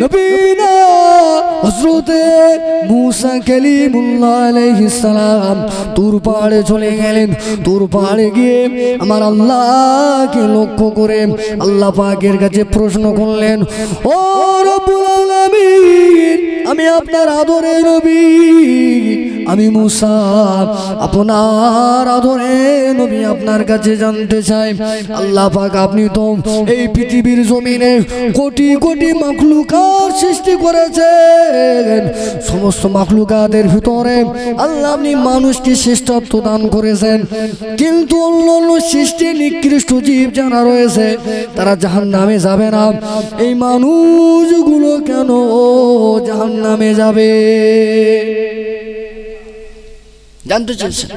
নবী না, হযরতে মুসা কালিমুল্লাহ আলাইহিস সালাম তুর পাহাড়ে চলে গেলেন। তুর পাহাড়ে গিয়ে আমার আল্লাহকে লক্ষ্য করে আল্লাহ পাকের কাছে প্রশ্ন করলেন, ও রব্বুল আলামিন, আমি আপনার আদরের নবী, আমি মুসা আপনার আদরের নবী, আপনার কাছে জানতে চাই, আল্লাহ পাক আপনি তো এই পৃথিবীর জমিনে কোটি কোটি মাখলুকাত সৃষ্টি করেছেন। সমস্ত মাখলুকাতের ভিতরে আল্লাহ আপনি মানুষকে শ্রেষ্ঠত্ব দান করেছেন, কিন্তু অন্যান্য সৃষ্টি নিকৃষ্ট জীব যারা রয়েছে তারা জাহান্নামে যাবে না। এই মানুষগুলো কেন জাহান্নামে যাবে জানতে চেয়েছেন।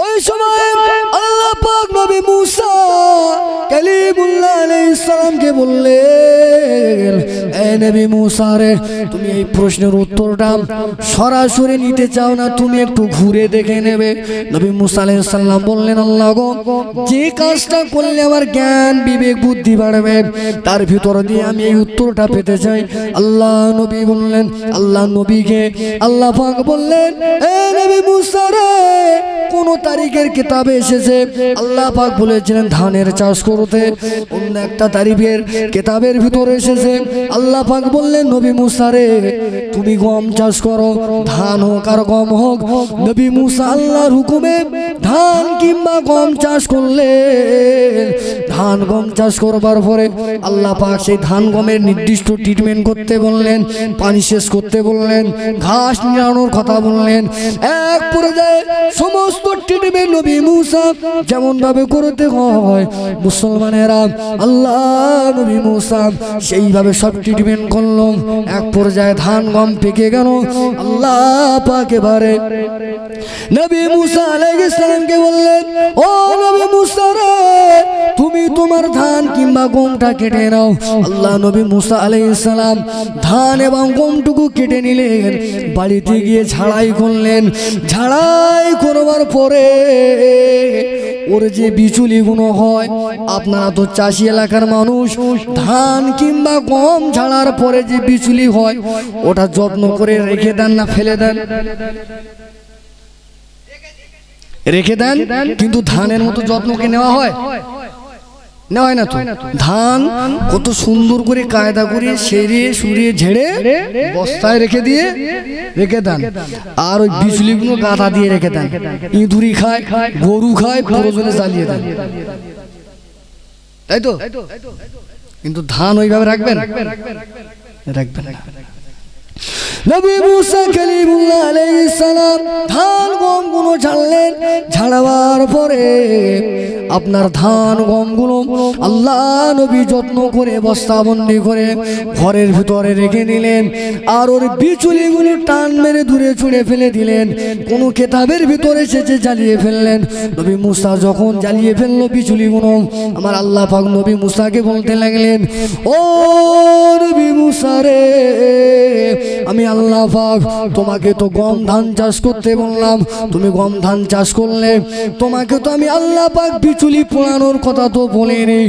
ওই সময় আল্লাহ পাক নবী মুসা কালিমুল্লাহ আলাইহিস সালামকে বললেন, এ নবী মুসা রে, তুমি এই প্রশ্নের উত্তরটা সরাসরি নিতে চাও না তুমি একটু ঘুরে দেখে নেবে? নবী মুসা আলাইহিস সালাম বললেন, আল্লাহ গো, যে কাজটা করলে আমার জ্ঞান বিবেক বুদ্ধি বাড়বে তার ভিতর দিয়ে আমি এই উত্তরটা পেতে চাই। আল্লাহ নবী বললেন, আল্লাহ নবীকে আল্লাহ পাক বললেন, এ নবী মুসা রে, কোন তারিখের কিতাবে এসেছে আল্লাহ পাক বলেছিলেন ধানের চাষ করতে, অন্য একটা তারিখের কিতাবের ভিতরে এসেছে আল্লাহ পাক বললেন, নবী মুসা রে, তুমি গম চাষ করো, ধান হোক আর গম হোক। নবী মুসা আল্লাহর হুকুমে ধান কিংবা গম চাষ করলেন। ধান গম চাষ করবার পরে আল্লাহ পাক সেই ধান গমের নির্দিষ্ট ট্রিটমেন্ট করতে বললেন, পানি শেষ করতে বললেন, ঘাস নিড়ানোর কথা বললেন। এক পর্যায়ে সমস্ত ট্রিটমেন্ট নবী মুসা যেমন ভাবে করতে হয় মুসলমানেরা, আল্লাহ নবী মুসা সেইভাবে সব ট্রিটমেন্ট করল। এক পর্যায়ে ধান গম পেকে গেল। আল্লাহ পাক এবারে নবী মুসা আলাইহিস সালামকে বললেন, ও নবী মুসা রে, তুমি তোমার ধান কিংবা গমটা কেটে নাও। আল্লাহ নবী মুসা আলাইহিস সালাম ধান এবং গমটুকু কেটে নিলেন, বাড়িতে গিয়ে ঝাড়াই করলেন। ঝাড়াই করবার পরে ওর যে বিচুলি গুলো হয়, আপনারা তো চাষি এলাকার মানুষ, ধান কিংবা গম ঝাড়ার পরে যে বিচুলি হয় ওটা যত্ন করে রেখে দেন না ফেলে দেন? রেখে দেন, কিন্তু ধানের মতো যত্ন কি নেওয়া হয়? নেওয়া হয় না তো। ধান কত সুন্দর করে কায়দা করে সেরিয়ে সুরিয়ে ঝেড়ে বস্তায় রেখে দিয়ে রেখে দেন, আর ওই বিচুলিগুলো গাঁথা দিয়ে রেখে দেন। ইঁদুরি খায়, গরু খায়, প্রয়োজনে জ্বালিয়ে দেন, তাই তো? কিন্তু ধান ওইভাবে রাখবেন? রাখবেন না। নবী মুসা কালিমুল্লাহ আলাইহিস সালাম ধান গমগুলো ঝাড়লেন। ঝাড়াবার পরে আপনার ধান গমগুলো আল্লাহ নবী যত্ন করে বস্তাবন্দি করে ঘরের ভিতরে রেখে নিলেন, আর ওর বিচুলিগুলো টান মেরে দূরে ছুঁড়ে ফেলে দিলেন। কোন কিতাবের ভিতরে এসেছে জ্বালিয়ে ফেললেন। নবী মুসা যখন জ্বালিয়ে ফেললো বিচুলিগুলো, আমার আল্লাহ পাক নবী মুসাকে বলতে লাগলেন, ও নবী মুসা রে, আমি আল্লাহ পাক তোমাকে তো গম ধান চাষ করতে বললাম, তুমি গম ধান চাষ করলে, তোমাকে তো আমি আল্লাহ পাক বিচুলি পোড়ানোর কথা তো বলিনি,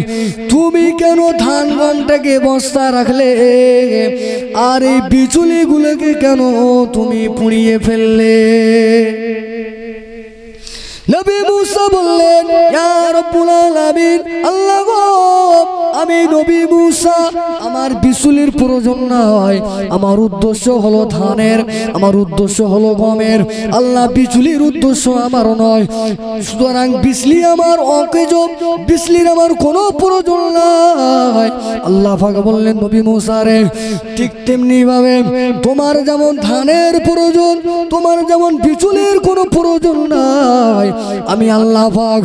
তুমি কেন ধান গমটাকে বস্তা রাখলে আর এই বিচুলি গুলোকে কেন তুমি পুড়িয়ে ফেললে? নবী মুসা বললেন, ইয়া রাব্বুল আলামিন, আল্লাহ গো, আমি নবী মুসা, আমার বিচুলির প্রয়োজন নয়, আমার উদ্দেশ্য হলো ধানের, আমার উদ্দেশ্য হলো গমের। আল্লাহ বিচুলির উদ্দেশ্য আমার নয়, সুতরাং বিচলি আমার অকেজ, বিচলির আমার কোনো প্রয়োজন নাই। আল্লাহ পাক বললেন, নবী মুসা রে, ঠিক তেমনি ভাবে তোমার যেমন ধানের প্রয়োজন, তোমার যেমন বিচুলির কোনো প্রয়োজন নাই। আমি আল্লাহ পাক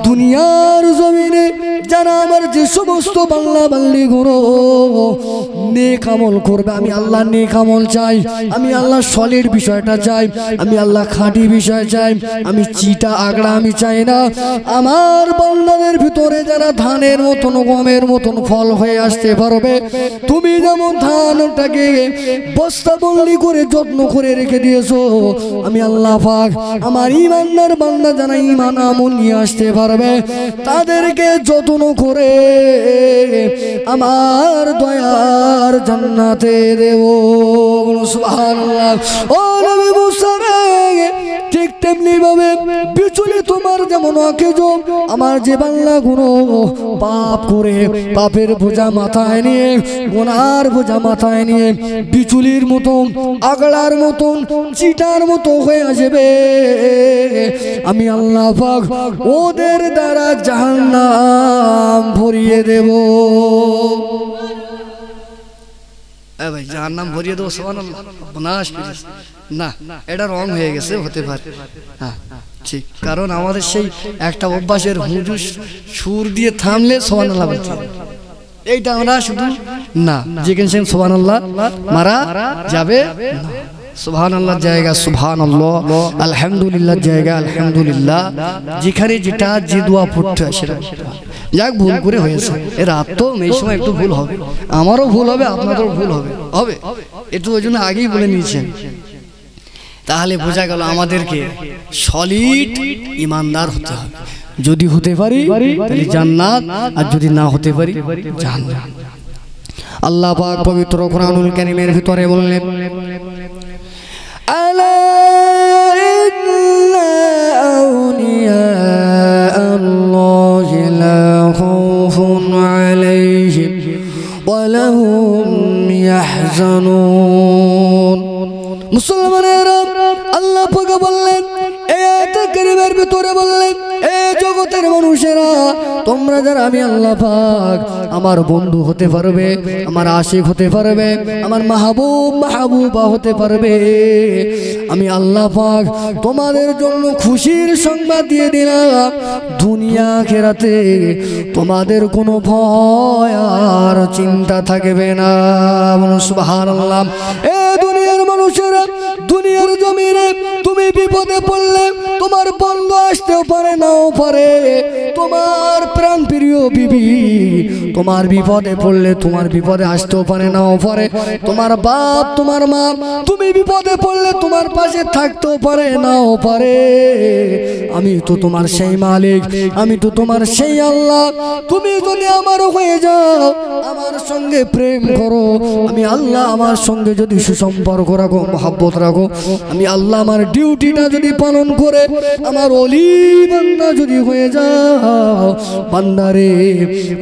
দুনিয়ার জমিনে যারা আমার যে সমস্ত বাংলা বাল্লি গুলো নেক আমল করবে, আমি আল্লাহ নেক আমল চাই, আমি আল্লাহ সলিড বিষয়টা চাই, আমি আল্লাহ খাঁটি বিষয় চাই, আমি চিটা আগড়া আমি চাই না। আমার বান্দাদের ভিতরে যারা ধানের মতন গমের মতন ফল হয়ে আসতে পারবে, তুমি যেমন ধানটাকে বস্তাবন্দি করে যত্ন করে রেখে দিয়েছো, আমি আল্লাহ পাক আমার ঈমানদার বান্দা যারা ঈমান আমল নিয়ে আসতে পারবে তাদেরকে যত্ন করে আমার দয়ার জান্নাতে দেব। সুবহানাল্লাহ। ও নবী মুসা রে, ঠিক তেমনি ভাবে বিচুলি তোমার যেমন অকেজ, আমার যে বান্দাগুলো পাপ করে পাপের বোঝা মাথায় নিয়ে, গুনার বোঝা মাথায় নিয়ে বিচুলির মতন, আগলার মতন, চিটার মতো হয়ে আসবে, আমি আল্লাহ পাক ওদের দ্বারা জাহান্নাম ভরিয়ে দেব। ভাই জাহান্নাম ভরিয়ে দেবো, সুবহানাল্লাহ। না, এটা রং হয়ে গেছে, হতে পারে। হ্যাঁ ঠিক, কারণ আমাদের সেই একটা অভ্যাসের হুজুর সুর দিয়ে থামলে সুবহানাল্লাহ বলতে, এইটা আমরা শুধু না, যেখানে সেখানে সুবহানাল্লাহ মারা যাবে না। সুবহানাল্লাহ জায়গা সুবহানাল্লাহ, আলহামদুলিল্লাহ জায়গা আলহামদুলিল্লাহ, যেখানে যেটা যে দোয়া পড়তে হয় সেটা। যাক, ভুল করে হয়েছে, এর রাত তো এই সময় একটু ভুল হবে, আমারও ভুল হবে, আপনাদেরও ভুল হবে, হবে একটু, ওই জন্য আগেই বলে নিয়েছেন। তাহলে বোঝা গেল আমাদেরকে সলিড ইমানদার হতে হবে। যদি হতে পারি তাহলে জান্নাত, আর যদি না হতে পারি জাহান্নাম। আল্লাহ পাক পবিত্র কোরআনুল কারীমের ভিতরে বললেন, আলা ইন্না আউলিয়া আল্লাহি লা খাউফুন আলাইহিম ওয়া লাহুম ইয়াহজানুন। মুসলমানেরা, আল্লাহ পাক বললেন, এই আয়াতে কারীমের ভিতরে বললেন, এই জগতের মানুষেরা, তোমরা যারা আমি আল্লাহ পাক আমার বন্ধু হতে পারবে, আমার আশিক হতে পারবে, আমার মাহবুব মাহবুবা হতে পারবে, আমি আল্লাহ পাক তোমাদের জন্য খুশির সংবাদ দিয়ে দিলাম, দুনিয়া আখিরাতে তোমাদের কোনো ভয় আর চিন্তা থাকবে না। সুবহানাল্লাহ। এ দুনিয়ার মানুষেরা, দুনিয়ার জমিনে তুমি বিপদে পড়লে তোমার বন্ধু আসতেও পারে, নাও পারে, তোমার প্রাণ প্রিয় বিবি তোমার বিপদে পড়লে তোমার বিপদে আসতেও পারে, নাও পারে, তোমার বাপ তোমার মা তুমি বিপদে পড়লে তোমার পাশে থাকতেও পারে, নাও পারে। আমি তো তোমার সেই মালিক, আমি তো তোমার সেই আল্লাহ। তুমি যদি আমার হয়ে যাও, আমার সঙ্গে প্রেম করো, আমি আল্লাহ আমার সঙ্গে যদি সুসম্পর্ক রাখো, মহব্বত রাখো, আমি আল্লাহ আমার ডিউটিটা যদি পালন করে আমার ওলি বান্দা যদি হয়ে যাও, বান্দারে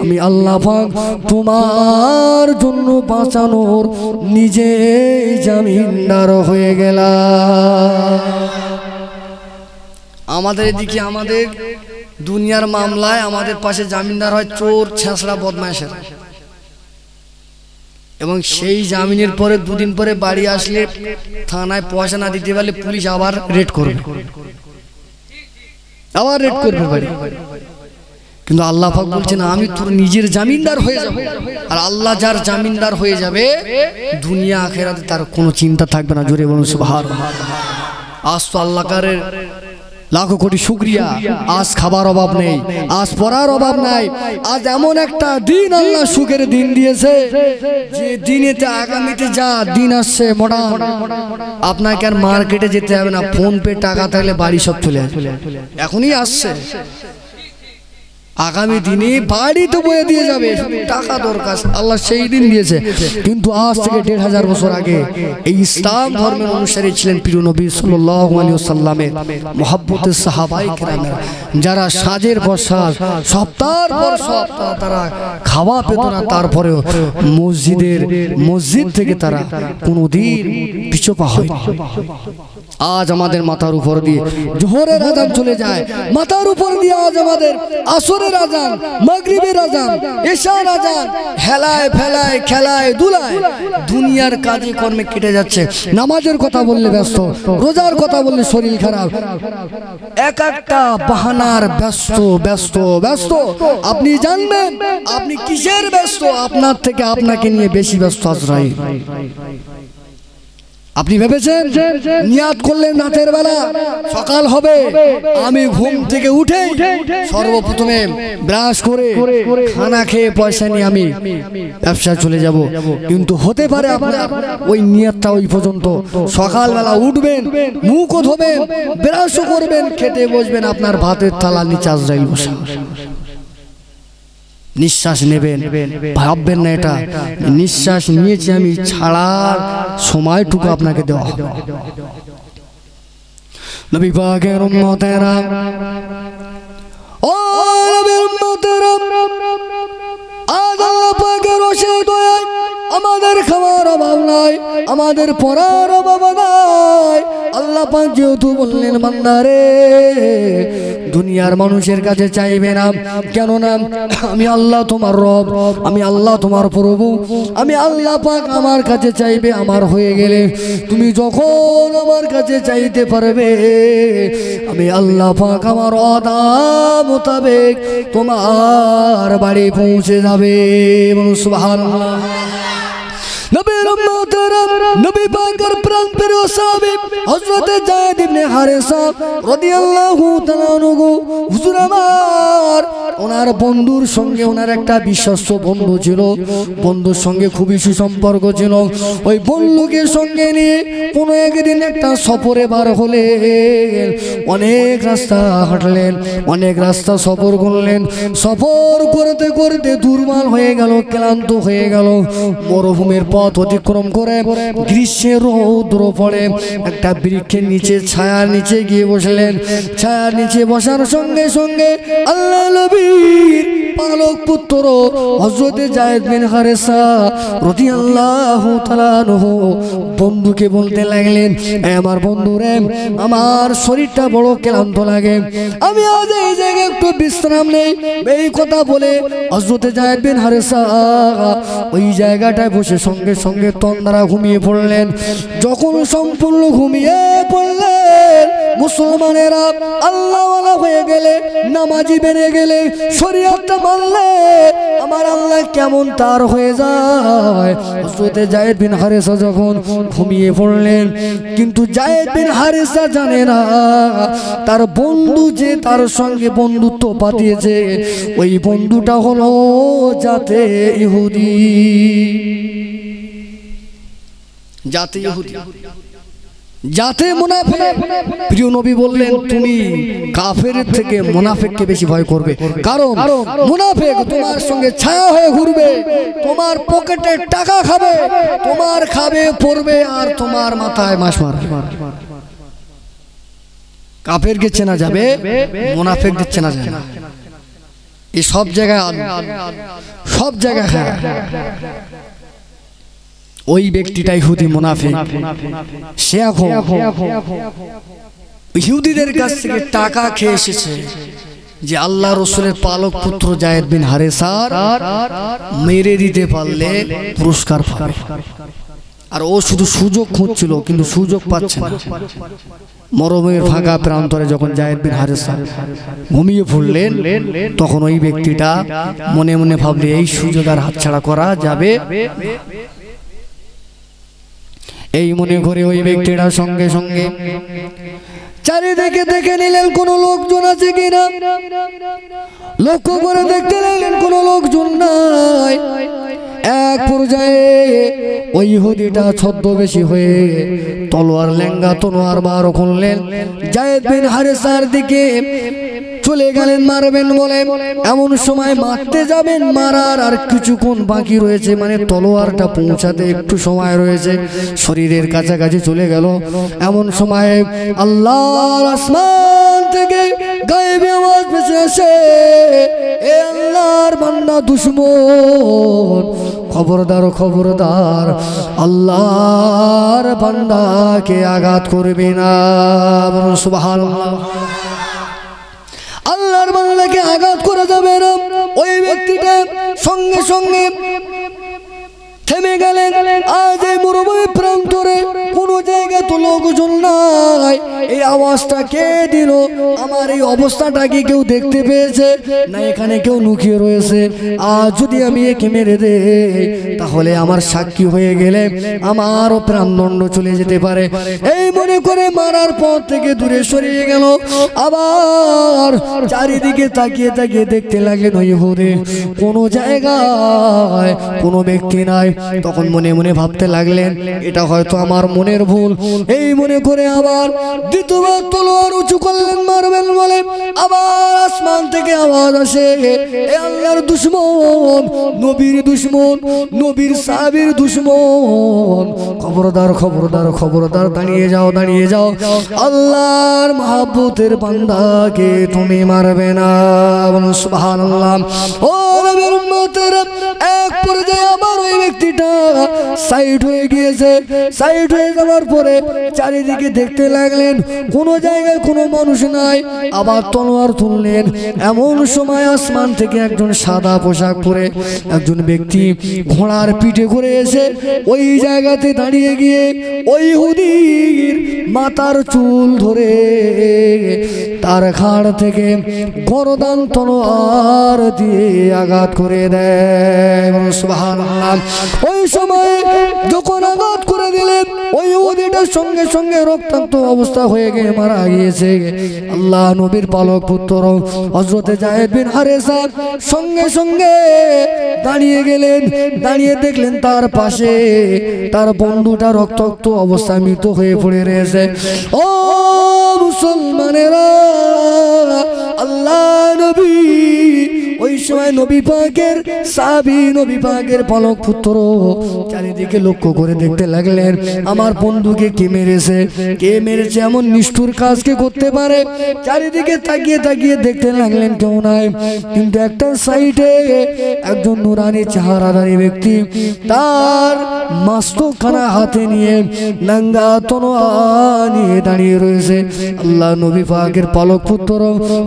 আমি আল্লাহ পাক তোমার জন্য বাঁচানোর নিজে জামিনদার হয়ে গেলাম। আমাদের এদিকে আমাদের দুনিয়ার মামলায় আমাদের পাশে জামিনদার হয় চোর, ছেঁচড়া, বদমাইশেরা, এবং সেই জামিনের পরে দুদিন পরে বাড়ি আসলে থানায় পয়সা না দিতে পারলে পুলিশ আবার রেড করবে, আবার রেড করবে বাড়ি। কিন্তু আল্লাহ পাক বলছেন, আমি তোর নিজের জামিনদার হয়ে যাব। আর আল্লাহ যার জামিনদার হয়ে যাবে, দুনিয়া আখিরাতে তার কোনো চিন্তা থাকবে না। জোরে বলুন সুবহানাল্লাহ। আজ তো আল্লাহর লাখো কোটি শুকরিয়া, আজ খাবার অভাব নেই, আজ পড়ার অভাব নাই, আজ এমন একটা দিন আল্লাহ সুখের দিন দিয়েছে, যে দিনেতে আগামীতে যা দিন আসছে মডার্ন, আপনাকে আর মার্কেটে যেতে হবে না, ফোন পে টাকা থাকলে বাড়ি সব চলে আসবে, এখনই আসছে। আগামী দিনে বাড়ি তো বয়ে দিয়ে যাবে, টাকা দরকার, আল্লাহ সেই দিন দিয়েছে। কিন্তু আজ থেকে 1500 বছর আগে এই ইসলাম ধর্মের অনুসারী ছিলেন প্রিয় নবী সাল্লাল্লাহু আলাইহি ওয়াসাল্লামের মহব্বতের সাহাবায়ে কেরামেরা, যারা সাজের পর সাজ, সপ্তাহের পর সপ্তাহ তারা খাওয়া পেত না, তারপরেও মসজিদ থেকে তারা কোনোদিন পিছপা হয়নি। আজ আমাদের মাথার উপর দিয়ে জোহরের আজান চলে যায়, মাথার উপর দিয়ে আজ আমাদের আসরের আজান, মাগরিবের আজান, এশার আজান, হেলায় ফেলায় খেলায় দুলায় দুনিয়ার কাজে কর্মে কেটে যাচ্ছে। নামাজের কথা বললে ব্যস্ত, রোজার কথা বললে শরীর খারাপ, এক একটা বাহানার ব্যস্ত ব্যস্ত ব্যস্ত। আপনি জানবেন আপনি কিসের ব্যস্ত? আপনার থেকে আপনাকে নিয়ে বেশি ব্যস্ত আজরাইল। আপনি ভেবেছেন নিয়াত করলেন রাতের বেলা সকাল হবে, আমি ঘুম থেকে উঠে সর্বপ্রথমে ব্রাশ করে খানা খেয়ে পয়সা নিয়ে আমি ব্যবসা চলে যাব। কিন্তু হতে পারে আপনার ওই নিয়াতটা ওই পর্যন্ত, সকালবেলা উঠবেন, মুখও ধোবেন, ব্রাশও করবেন, খেতে বসবেন, আপনার ভাতের থালা নিচে আজরাইল বসে। নিঃশ্বাস নেবেন, ভাববেন না এটা নিঃশ্বাস নিয়েছি আমি, ছাড়ার সময়টুকু আপনাকে দেওয়া হবে। নবী পাকের উম্মতেরা, ও নবীর উম্মতেরা, আজ আল্লাহ পাকের অশেষ দয়ায় আমাদের খাওয়ার অভাব নাই, আমাদের পড়ার অভাব নাই। আল্লাহ পাক যেহেতু বললেন বান্দারে দুনিয়ার মানুষের কাছে চাইবে না, কেননা আমি আল্লাহ তোমার রব, আমি আল্লাহ তোমার প্রভু, আমি আল্লাহ পাক আমার কাছে চাইবে আমার হয়ে গেলে তুমি যখন আমার কাছে চাইতে পারবে আমি আল্লাহ পাক আমার ওয়াদা মোতাবেক তোমার বাড়ি পৌঁছে যাবে। সুবহানাল্লাহ। নবীর উম্মতেরা, নবী পাকের প্রাণপ্রিয় সাহাবী হযরত যায়েদ ইবনে হারেসা রাদিয়াল্লাহু তাআলা আনহু, হুজুর আমার ওনার বন্ধুর সঙ্গে ওনার একটা বিশ্বস্ত বন্ধু ছিল, বন্ধুর সঙ্গে খুবই সুসম্পর্ক ছিল। ওই বন্ধুকে সঙ্গে নিয়ে কোনো একদিন একটা সফরে বার হলেন, অনেক রাস্তা হাঁটলেন, অনেক রাস্তা সফর করলেন। সফর করতে করতে দুর্বল হয়ে গেল, ক্লান্ত হয়ে গেল। মরুভূমির পথ অতিক্রম করে গ্রীষ্মের রৌদ্র পড়ে একটা বৃক্ষের নিচে ছায়ার নিচে গিয়ে বসলেন। ছায়ার নিচে বসার সঙ্গে সঙ্গে আল্লাহ নবীর পালক পুত্র হযরত যায়েদ বিন হারেসা রাদিয়াল্লাহু তাআলা আনহু বন্ধুকে বলতে লাগলেন, আমার বন্ধু রে, আমার শরীরটা বড় ক্লান্ত লাগে, আমি আজ এই জায়গায় একটু বিশ্রাম নেই। এই কথা বলে হযরত যায়েদ বিন হারেসা ওই জায়গাটায় বসে সঙ্গে সঙ্গে তন্দ্রা ঘুমিয়ে পড়লেন। যখন সম্পূর্ণ ঘুমিয়ে পড়লেন, মুসলমানেরা আল্লাহওয়ালা হয়ে গেলে, নামাজি বেড়ে গেলে, শরীয়তটা মানলে আমার আল্লাহ কেমন তার হয়ে যায়। হযরত যায়েদ বিন হারেসা যখন ঘুমিয়ে পড়লেন, কিন্তু যায়েদ বিন হারেসা জানে না তার বন্ধু যে তার সঙ্গে বন্ধুত্ব পাতিয়েছে ওই বন্ধুটা হলো জাতে ইহুদি, জাতে ইহুদি, জাতে মুনাফিক। প্রিয় নবী বললেন তুমি কাফেরের থেকে মুনাফিককে বেশি ভয় করবে, কারণ মুনাফিক তোমার সঙ্গে ছায়া হয়ে ঘুরবে, তোমার পকেটে টাকা খাবে, তোমার খাবে পড়বে আর তোমার মাথায় মাস মারবে। কাফেরকে চেনা যাবে, মুনাফিকদের চেনা যাবে না। এই সব জায়গায় সব জায়গায় হ্যাঁ, ওই ব্যক্তিটাই ইহুদি মুনাফিক। সে এখন ইহুদিদের কাছ থেকে টাকা খেয়ে এসেছে যে আল্লাহ রসুলের পালক পুত্র যায়েদ বিন হারেসার মেরে দিতে পারলে পুরস্কার পাবে। আর ও শুধু সুযোগ খুঁজছিল, কিন্তু সুযোগ পাচ্ছে না। মরুভূমির ফাঁকা প্রান্তরে যখন যায়েদ বিন হারেসা ঘুমিয়ে পড়লেন, তখন ওই ব্যক্তিটা মনে মনে ভাবলে এই সুযোগ আর হাতছাড়া করা যাবে। এই মনে করে ওই ব্যক্তিটা সঙ্গে সঙ্গে চারিদিকে দেখে নিলেন কোনো লোকজন আছে কিনা। লক্ষ্য করে দেখতে লাগলেন কোনো লোকজন নাই। এক পর্যায়ে ওই ইহুদিটা ছদ্মবেশী হয়ে তলোয়ার লেঙ্গা তলোয়ার বার করলেন, যায়েদ বিন হারেসার দিকে চলে গেলেন মারবেন বলে। এমন সময় মারতে যাবেন, মারার আর কিছুক্ষণ বাকি রয়েছে, মানে তলোয়ারটা পৌঁছাতে একটু সময় রয়েছে, শরীরের কাছাকাছি চলে গেল। এমন সময় আল্লাহর আসমান থেকে গায়েবী আওয়াজ ভেসে আসে, এ আল্লাহর বান্দা দুশমন, খবরদার খবরদার, আল্লাহর বান্দাকে আঘাত করবে না। সুবহানাল্লাহ। আল্লাহর বান্দাকে আঘাত করা যাবে না। ওই ব্যক্তিটা সঙ্গে সঙ্গে থেমে গেলেন। আজ এই মরুভূমি প্রান্তরে কোনো জায়গায় তো লোকজন নাই। এই আওয়াজটা কে দিল? আমার এই অবস্থাটা কি কেউ দেখতে পেয়েছে না এখানে কেউ লুকিয়ে রয়েছে? আজ যদি আমি একে মেরে দেই তাহলে আমার সাক্ষী হয়ে গেলে আমারও প্রাণদণ্ড চলে যেতে পারে। এই মনে করে মারার পর থেকে দূরে সরিয়ে গেল। আবার চারিদিকে তাকিয়ে তাকিয়ে দেখতে লাগলেন ইহুদি কোনো জায়গায় কোনো ব্যক্তি নাই। তখন মনে মনে ভাবতে লাগলেন এটা হয়তো আমার মনের ভুল। এই মনে করে আবার দ্বিতীয়বার তলোয়ার উঁচু করলেন, মারবেন বলে আবার আসমান থেকে আওয়াজ আসে, এ আল্লাহর দুশমন, নবীর দুশমন, নবীর সাহাবীর দুশমন, খবরদার খবরদার খবরদার, দাঁড়িয়ে যাও দাঁড়িয়ে যাও, আল্লাহর মহব্বতের বান্দাকে তুমি মারবে না। সুবহানাল্লাহ। ও নবীর উম্মতেরা, এক পর্যায়ে আবার ওই ব্যক্তিটা সাইড হয়ে গিয়েছে। সাইড হয়ে যাওয়ার পরে চারিদিকে দেখতে লাগলেন কোনো জায়গায় কোনো মানুষ নাই। আবার তলোয়ার তুললেন। এমন সময় আসমান থেকে একজন সাদা পোশাক পরে একজন ব্যক্তি ঘোড়ার পিঠে করে এসে ওই জায়গাতে দাঁড়িয়ে গিয়ে ওই ইহুদির মাথার চুল ধরে তার ঘাড় থেকে গরদান তলোয়ার দিয়ে আঘাত করে দেয়। সুবহানাল্লাহ। ওই সময় যখন আঘাত করে দিলেন ওই ইহুদিটার সঙ্গে সঙ্গে রক্তাক্ত অবস্থা হয়ে গিয়ে মারা গিয়েছে। আল্লাহ নবীর পালক পুত্র হযরতে যায়েদ বিন হারেসা সঙ্গে সঙ্গে দাঁড়িয়ে গেলেন। দাঁড়িয়ে দেখলেন তার পাশে তার বন্ধুটা রক্তাক্ত অবস্থায় মৃত হয়ে পড়ে রয়েছে। ও মুসলমানেরা, আল্লাহ নবী ওই সময় নবী পাকের সাহাবী, নবী পাকের পালক পুত্র চারিদিকে লক্ষ্য করে দেখতে লাগলেন আমার বন্ধুকে কে মেরেছে, কে মেরেছে, এমন নিষ্ঠুর কাজ কে করতে পারে। চারিদিকে তাকিয়ে তাকিয়ে দেখতে লাগলেন কেউ নাই। কিন্তু একটা সাইডে একজন নুরানি চেহারাধারী ব্যক্তি তার মাস্তখানা হাতে নিয়ে নাঙ্গা তলোয়ার নিয়ে দাঁড়িয়ে রয়েছে। আল্লাহ নবী পাকের পালক পুত্র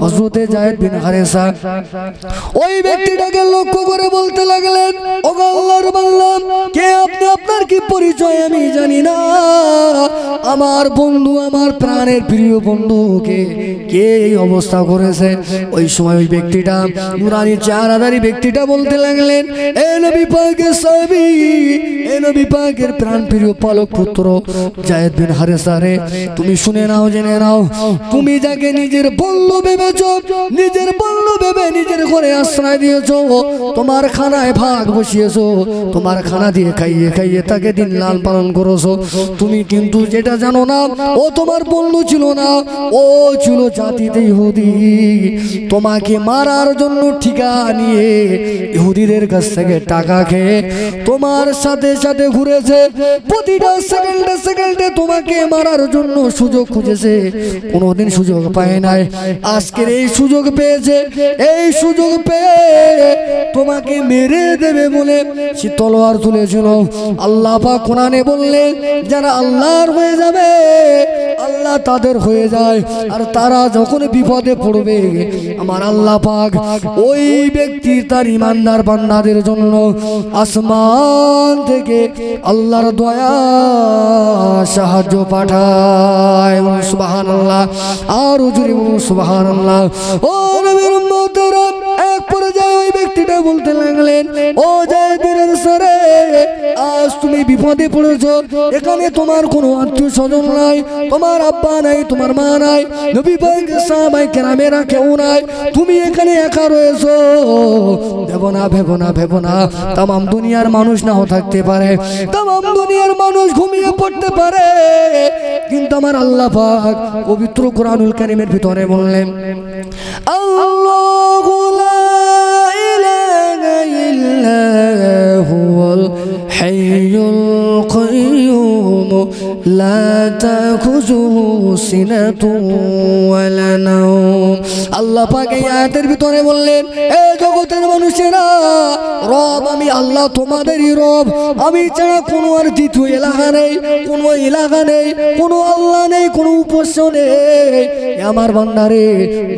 হযরতে যায়েদ বিন হারেসা ওই ব্যক্তিটাকে লক্ষ্য করে বলতে লাগলেন, ও আল্লাহর বান্দা, কে আপনি, আপনার কি পরিচয় আমি জানি না। আমার বন্ধু, আমার প্রাণের প্রিয় বন্ধুকে কে এই অবস্থা করেছে। ওই সময় ওই ব্যক্তিটা, নুরানি চেহারাধারী ব্যক্তিটা বলতে লাগলেন, এ নবী পাকের সাহাবী, এ নবী পাকের প্রাণ প্রিয় পালক পুত্র যায়েদ বিন হারেসা রে, তুমি শুনে নাও, জেনে নাও, তুমি যাকে নিজের বন্ধু ভেবেছো, নিজের বন্ধু ভেবে নিজের ঘরে আশ্রয় দিয়েছো, তোমার খানায় ভাগ বসিয়েছো, তোমার খানা দিয়ে খাইয়ে খাইয়ে তাকে দিন লাল পালন করেছো, তুমি কিন্তু যেটা জানো না, ও তোমার বন্ধু ছিল না, ও ছিল জাতিতে ইহুদি। তোমাকে মারার জন্য ঠিকা নিয়ে ইহুদিদের কাছ থেকে টাকা খেয়ে তোমার সাথে সাথে ঘুরেছে। প্রতিটা সেকেন্ডে সেকেন্ডে তোমাকে মারার জন্য সুযোগ খুঁজেছে, কোনোদিন সুযোগ পায় নাই। আজকের এই সুযোগ পেয়েছে, এই সুযোগ পেয়ে তোমাকে মেরে দেবে বলে সে তলোয়ার তুলেছিল। আল্লাহ পাক কোরআনে বললেন, যারা আল্লাহর হয়ে যাবে আল্লাহ তাদের হয়ে যায়, আর তারা যখন বিপদে পড়বে আমার আল্লাহ পাক ওই ব্যক্তি তার ইমানদার বান্দাদের জন্য আসমান থেকে আল্লাহর দয়া সাহায্য পাঠায়। সুবহানাল্লাহ। আর জোরে বলুন সুবহানাল্লাহ। ও নবীর উম্মতেরা, এক পর্যায়ে ওই ব্যক্তিটা বলতে লাগলেন, ও যায়েদ বিন হারেসা রে, আজ তুমি বিপদে পড়েছো, এখানে তোমার কোনো আত্মীয় স্বজন নাই, তোমার আব্বা নাই, তোমার মা নাই, নবী পাকের সাহাবায়ে কেরামেরা কেউ নাই, তুমি এখানে একা রয়েছো। ভেবো না, ভেবো না, ভেবো না, তামাম দুনিয়ার মানুষ নাও থাকতে পারে, তামাম দুনিয়ার মানুষ ঘুমিয়ে পড়তে পারে, কিন্তু আমার আল্লাহ পাক পবিত্র কোরআনুল কারীমের ভিতরে বললেন, আল্লাহু লা ইলাহা ইল্লা হুয়াল হাইয়ুল কাইয়্যুম লা তাখুযুহু সিনাতুন ওয়ালা নাওম। আল্লাহ পাক এই আয়াতের ভিতরে বললেন, এ জগতের মানুষেরা, রব আমি আল্লাহ তোমাদেরই রব, আমি ছাড়া কোনো আর দ্বিতীয় ইলাহা নেই, কোনো ইলাহা নেই, কোনো আল্লাহ নেই, কোনো উপাস্য নেই। আমার বান্দারে,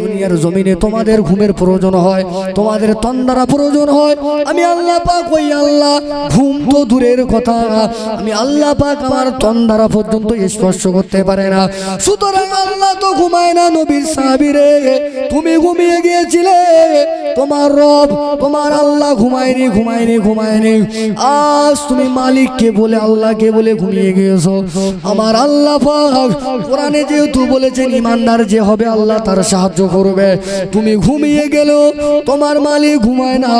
দুনিয়ার জমিনে তোমাদের ঘুমের প্রয়োজন হয়, তোমাদের তন্দ্রা প্রয়োজন হয়, আমি আল্লাহ পাক ওই আল্লাহ, ঘুম তো দূরের কথা, আমি আল্লাহ পাক আমার তন্দ্রা পর্যন্ত স্পর্শ করতে পারে না। সুতরাং আল্লাহ তো ঘুমায় না। নবীর সাহাবীরে, তুমি ঘুমিয়ে গিয়েছিলে, তোমার রব তোমার আল্লাহ ঘুমায়নি। আজ তুমি মালিককে বলে আল্লাহকে বলে ঘুমিয়ে গিয়েছো। আমার আল্লাহ পাক কোরআনে যেহেতু বলেছেন ঈমানদার যে হবে আল্লাহ তার সাহায্য করবে, তুমি ঘুমিয়ে গেল, তোমার মালিক ঘুমায় না।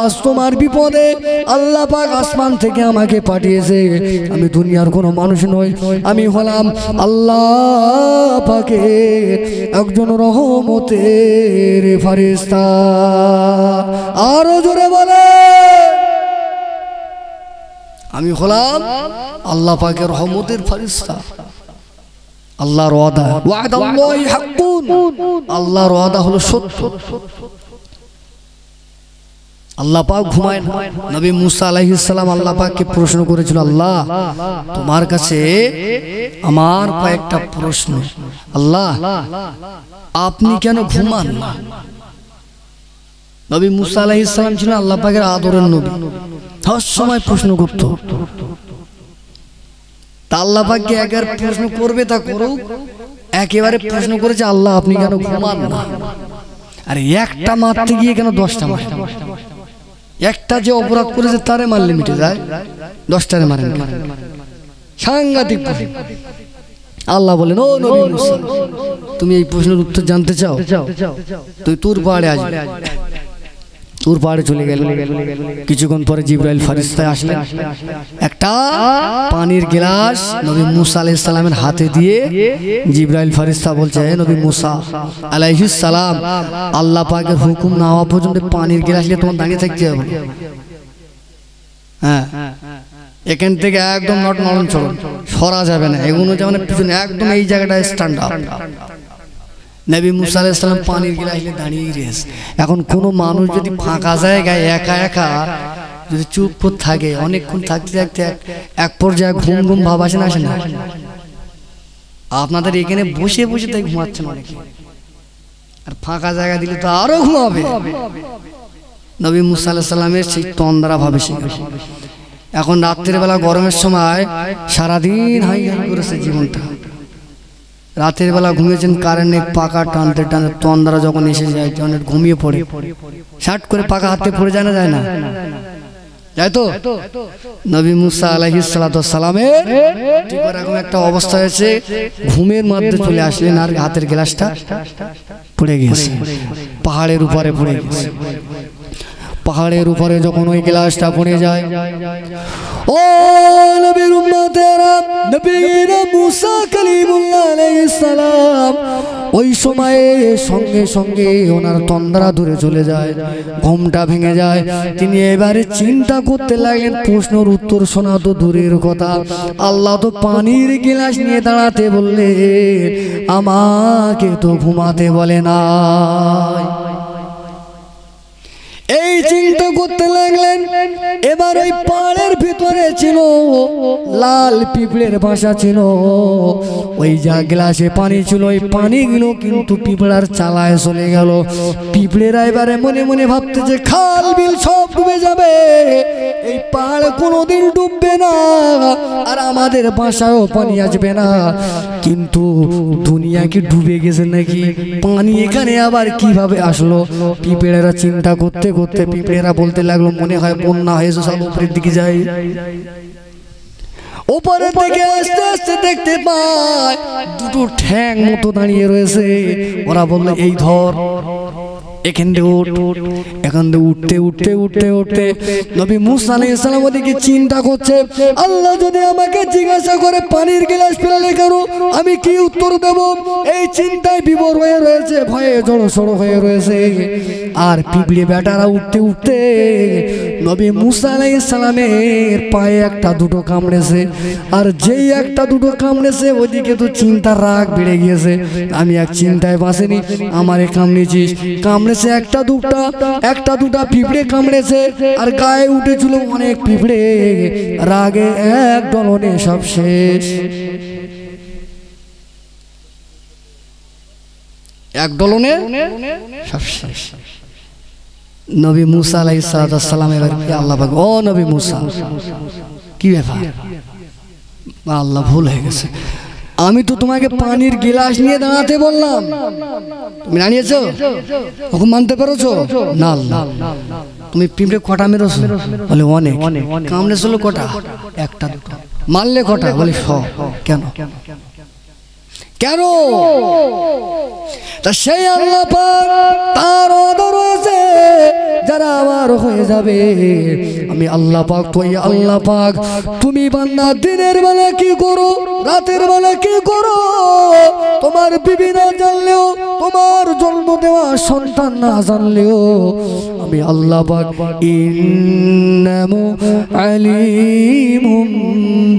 আজ তোমার বিপদে আল্লাহ পাক আসমান থেকে আমাকে পাঠিয়েছে। আমি দুনিয়ার কোনো মানুষ নই, আমি হলাম আল্লাহ পাকের একজন রহমতের ফেরেশতা। আরো জোরে বলে, আমি হলাম আল্লাহ পাকের রহমতের ফেরেশতা। আল্লাহর ওয়াদা, ওয়াদাল্লাহি হাক্কুন, আল্লাহর ওয়াদা হলো সত্য। আল্লাহ পাক ঘুমায় না। নবী মুসা আলাইহিস সালাম আল্লাহ পাককে প্রশ্ন করেছিল, আল্লাহ তোমার কাছে আমার কয়েকটা প্রশ্ন, আল্লাহ আপনি কেন ঘুমান না? নবী মুসা আলাইহিস সালাম ছিলেন আল্লাহ পাকের আদরের নবী, সব সময় প্রশ্ন করত। তা আল্লাহ পাককে একবার প্রশ্ন করবে তা করুক, একেবারে প্রশ্ন করেছে আল্লাহ আপনি কেন ঘুমান না? আরে একটা মারতে গিয়ে কেন 10টা মারে? একটা যে অপরাধ করেছে তারে মারলে মিটে যায়, 10টারে মারেন? সাংঘাতিক। আল্লাহ বলেন, ও নবী মুসা, তুমি এই প্রশ্নের উত্তর জানতে চাও? তুই তুর পাহাড়ে আসবে। তুর পাহাড়ে চলে গেল। কিছুক্ষণ পরে জিবরাইল ফেরেশতা আসলেন। একটা পানির গ্লাস নবী মুসা আলাইহিস সালামের হাতে দিয়ে জিবরাইল ফেরেশতা বলছে, হে নবী মুসা আলাইহিস সালাম, আল্লাহ পাকের হুকুম না হওয়া পর্যন্ত পানির গ্লাস নিয়ে তোমার দাঁড়িয়ে থাকতে হবে। হ্যাঁ, এখান থেকে একদম নড়ন চড়ন সরা যাবে না, এগুলো যেমন পিছনে একদম এই জায়গাটা স্ট্যান্ড আপ। নবী মুসা আলাইহিস সালাম পানির গ্লাস নিয়ে দাঁড়িয়ে রয়েছে। এখন কোনো মানুষ যদি ফাঁকা জায়গায় একা একা যদি চুপ করে থাকে, অনেকক্ষণ থাকতে থাকতে এক পর্যায়ে ঘুম ঘুম ভাব আসে না? আসে না? আপনাদের এখানে বসে বসে তাই ঘুমাচ্ছেন অনেকে, আর ফাঁকা জায়গা দিলে তো আরো ঘুমাবে। নবী মুসা আলাইহিস সালামের সেই তন্দ্রা ভাবে সে। এখন রাত্রের বেলা গরমের সময় সারাদিন হাই হাই করেছে জীবনটা। রাতের বেলা ঘুমিয়েছেন, কারেন্ট নেই, পাকা টানতে টানতে তন্দ্রা যখন এসে যায় অনেক ঘুমিয়ে পড়ে, শার্ট করে পাকা হাতে পড়ে যায় না? যায় না? যায় তো? নবী মুসা আলাইহিস সালামের ঠিক এরকম একটা অবস্থা হয়েছে, ঘুমের মধ্যে চলে আসলেন আর হাতের গ্লাসটা পড়ে গেছে, পাহাড়ের উপরে পড়ে গেছে। পাহাড়ের উপরে যখন ওই গ্লাসটা পড়ে যায়, ও নবীর উম্মতেরা, নবীরা মুসা কালিমুল্লাহ আলাইহিস সালাম ওই সময়ে সঙ্গে সঙ্গে ওনার তন্দ্রা দূরে চলে যায়, ঘুমটা ভেঙে যায়। তিনি এবারে চিন্তা করতে লাগলেন, প্রশ্নের উত্তর শোনা তো দূরের কথা, আল্লাহ তো পানির গ্লাস নিয়ে দাঁড়াতে বললেন, আমাকে তো ঘুমাতে বলে না। এই চিন্তা করতে লাগলেন। এবার ওই পাহাড়ের ভিতরে ছিল লাল পিঁপড়ের বাসা ছিল, ওই যা গ্লাসে পানি ছিল ওই পানিগুলো কিন্তু পিঁপড়ার চালায় চলে গেল। পিঁপড়েরা এবারে মনে মনে ভাবতে যে খাল বিল সব ডুবে যাবে, এই পাহাড় কোনোদিন ডুববে না, আর আমাদের বাসায়ও পানি আসবে না। কিন্তু দুনিয়া কি ডুবে গেছে নাকি? পানি এখানে আবার কিভাবে আসলো? পিঁপড়েরা চিন্তা করতে করতে পিঁপড়েরা বলতে লাগলো, মনে হয় বন্যা হয়েছে, সব উপরের দিকে যায়। উপরের দিকে আস্তে আস্তে দেখতে পায় দুটো ঠ্যাং মতো দাঁড়িয়ে রয়েছে। ওরা বললো, এই ধর, এখান থেকে উঠ। এখান থেকে উঠতে উঠতে উঠতে উঠতে নবী মুসা আলাইহিস সালাম ওদিকে চিন্তা করছে, আল্লাহ যদি আমাকে জিজ্ঞাসা করে পানির গ্লাস ফেলালে কেন, আমি কি উত্তর দেব? এই চিন্তায় বিভোর হয়ে রয়েছে, ভয়ে জড়সড় হয়ে রয়েছে। আর পিঁপড়ে বেটারা উঠতে উঠতে নবী মুসা আলাইহিস সালামের পায়ে একটা দুটো কামড়েছে। আর যেই একটা দুটো কামড়েছে ওদিকে তো চিন্তার রাগ বেড়ে গিয়েছে, আমি এক চিন্তায় বাঁচেনি, আমারে কামড়েছিস। কামড়েছে একটা দুটা পিঁপড়ে কামড়েছে, আর গায়ে উঠেছিল অনেক পিঁপড়ে। রাগে এক দলনে সব শেষ, এক দলনে সব শেষ। নবী মুসা আলাইহিস সালাম এবার আল্লাহ পাক, ও নবী মুসা, কি ব্যাপার? আল্লাহ ভুল হয়ে গেছে, আমি তো তোমাকে পানির গিলাস নিয়ে দাঁড়াতে বললাম, তুমি দাঁড়িয়েছো, হুকুম মানতে পেরেছো না? আল্লাহ তুমি পিঁপড়ে কটা মেরেছো? বলে অনেক। কামড়েছিল কটা? একটা দুটো। মারলে কটা? বলে 100। কেন কেন? তা সেই আল্লাহ পাক তার অর্ডার রয়েছে, যারা আমার হয়ে যাবে আমি আল্লাহ পাক, তো আল্লাহ পাক তুমি বান্দা দিনের বেলা কি করো, রাতের বেলা কি করো, তোমার বিবি না জানলেও, তোমার জন্ম দেওয়া সন্তান না জানলেও আমি আল্লাহ পাক ইন্নামু আলিমুম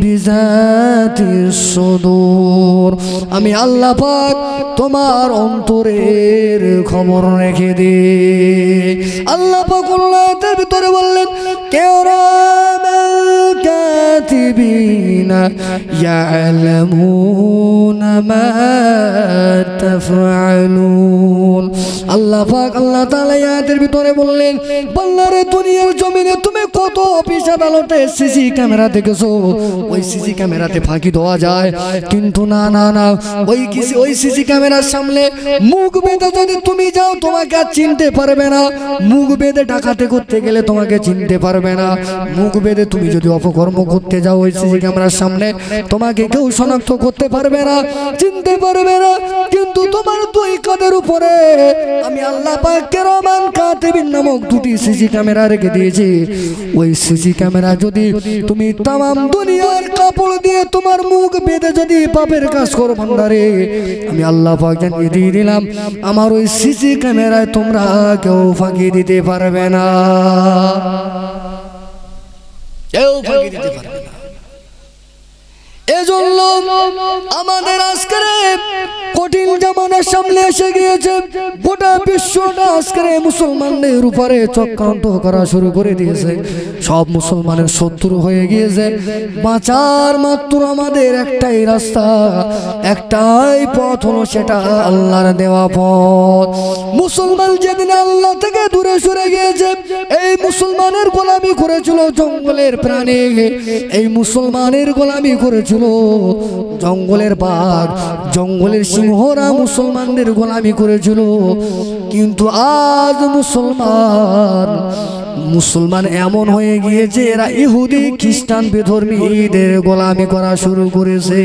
বিজাতিস সুদূর, আমি আল্লাহ পাক তোমার অন্তরের খবর রেখে দে। আল্লাহ পাক আয়াতের ভিতরে বললেন কিরামান কাতিবিনা ইয়ালামুনা মা তাফআলুন। আল্লাহ পাক আল্লাহ তাআলা আয়াতের ভিতরে বললেন বান্দারে দুনিয়ার জমিনে তুমি কত অফিস আদালতে সিসি ক্যামেরা দেখেছো, ওই সিসি ক্যামেরাতে ফাঁকি দেওয়া যায়, কিন্তু না না না, ওই সিসি ক্যামেরার সামনে মুখ বেঁধে যদি তুমি যাও তোমাকে আর চিনতে পারবে না, মুখ বেঁধে ডাকাতি করতে গেলে তোমাকে চিনতে পারবে না, মুখ বেঁধে তুমি যদি অপকর্ম করতে যাও ওই সিসি ক্যামেরার সামনে তোমাকে কেউ শনাক্ত করতে পারবে না, চিনতে পারবে না, কিন্তু তোমার দুই কাঁধের উপরে আমি আল্লাহ পাক কিরামান কাতিবিন নামক দুটি সিসি ক্যামেরা রেখে দিয়েছি। ওই সিসি ক্যামেরা যদি তুমি তামাম দুনিয়ার কাপড় দিয়ে তোমার মুখ বেঁধে যদি পাপের কাজ করো বান্দারে, আমি আল্লাহ পাক জানিয়ে দিয়ে দিলাম আমার ওই সিসি ক্যামেরায় তোমরা কেউ ফাঁকি দিতে পারবে না, কেউ ফাঁকি দিতে পারবে না। এজন্য আমাদের আজকের কঠিন জামানার সামনে এসে গিয়েছে, গোটা বিশ্বটা আজকের মুসলমানদের উপরে চক্রান্ত করা শুরু করে দিয়েছে, সব মুসলমানের শত্রু হয়ে গিয়েছে। বাঁচার মাত্র আমাদের একটাই রাস্তা, একটাই পথ হলো, সেটা আল্লাহর দেওয়া পথ। মুসলমান যেদিন আল্লাহ থেকে দূরে সরে গিয়েছে, এই মুসলমানের গোলামি করেছিল জঙ্গলের প্রাণী, এই মুসলমানের গোলামি করেছিল জঙ্গলের বাঘ, জঙ্গলের সিংহরা মুসলমানদের গোলামি করেছিল। কিন্তু আজ মুসলমান এমন হয়ে গিয়েছে, এরা ইহুদি খ্রিস্টান বেধর্মীদের গোলামি করা শুরু করেছে।